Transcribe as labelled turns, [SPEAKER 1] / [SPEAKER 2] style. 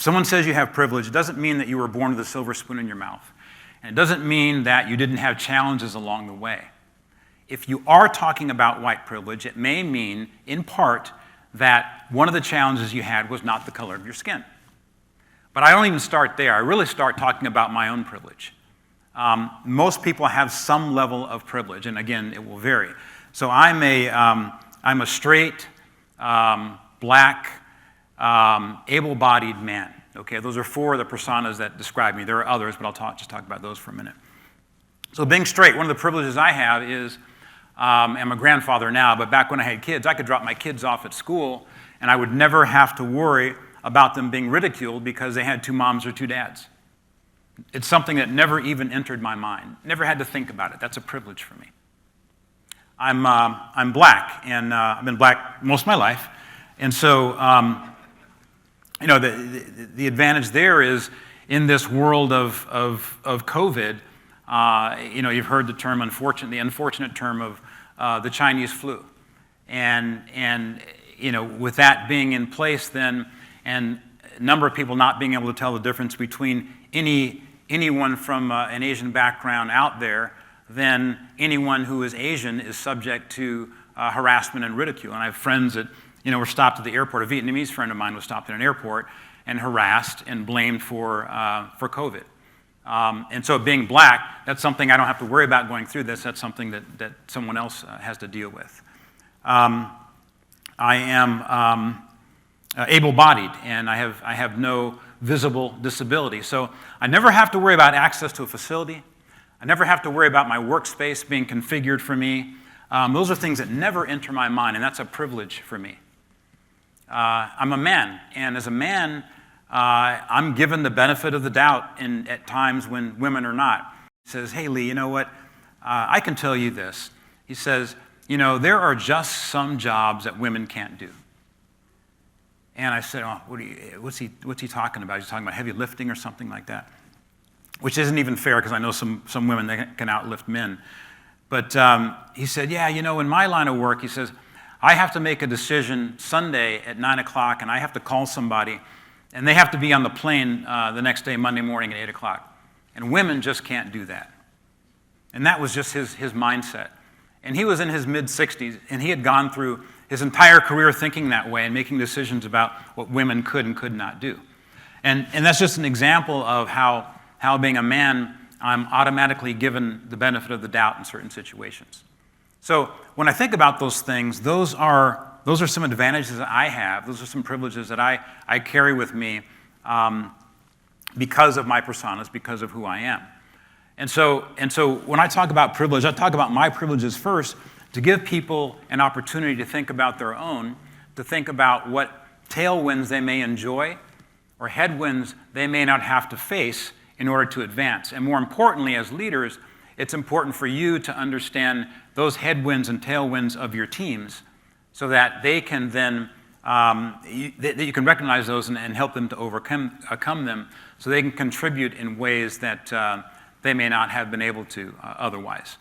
[SPEAKER 1] someone says you have privilege, it doesn't mean that you were born with a silver spoon in your mouth. And it doesn't mean that you didn't have challenges along the way. If you are talking about white privilege, it may mean, in part, that one of the challenges you had was not the color of your skin. But I don't even start there. I really start talking about my own privilege. Most people have some level of privilege, and again, it will vary. So I'm a straight, black, able-bodied man. Okay, those are 4 of the personas that describe me. There are others, but I'll just talk about those for a minute. So being straight, one of the privileges I have is, I'm a grandfather now, but back when I had kids, I could drop my kids off at school, and I would never have to worry about them being ridiculed because they had 2 moms or 2 dads. It's something that never even entered my mind. Never had to think about it. That's a privilege for me. I'm black, and I've been black most of my life, and so the advantage there is in this world of COVID. You've heard the term the unfortunate term of the Chinese flu, and with that being in place, then, and a number of people not being able to tell the difference between anyone from an Asian background out there, then anyone who is Asian is subject to harassment and ridicule. And I have friends that were stopped at the airport. A Vietnamese friend of mine was stopped at an airport and harassed and blamed for COVID. And so being black, that's something I don't have to worry about going through this. That's something that someone else has to deal with. I am able-bodied, and I have no visible disability. So I never have to worry about access to a facility. I never have to worry about my workspace being configured for me. Those are things that never enter my mind, and that's a privilege for me. I'm a man, and as a man, I'm given the benefit of the doubt at times when women are not. He says, "Hey, Lee, you know what? I can tell you this." He says, there are just some jobs that women can't do. And I said, "Oh, what's he talking about? He's talking about heavy lifting or something like that," which isn't even fair because I know some women that can outlift men. But he said, "Yeah, in my line of work," he says, "I have to make a decision Sunday at 9 o'clock, and I have to call somebody, and they have to be on the plane the next day, Monday morning at 8 o'clock. And women just can't do that." And that was just his mindset. And he was in his mid-60s, and he had gone through his entire career thinking that way and making decisions about what women could and could not do. And that's just an example of how being a man, I'm automatically given the benefit of the doubt in certain situations. So when I think about those things, those are some advantages that I have. Those are some privileges that I carry with me because of my personas, because of who I am. And so when I talk about privilege, I talk about my privileges first to give people an opportunity to think about their own, to think about what tailwinds they may enjoy or headwinds they may not have to face in order to advance. And more importantly, as leaders, it's important for you to understand those headwinds and tailwinds of your teams so that they can then, that you can recognize those and help them to overcome them so they can contribute in ways that they may not have been able to otherwise.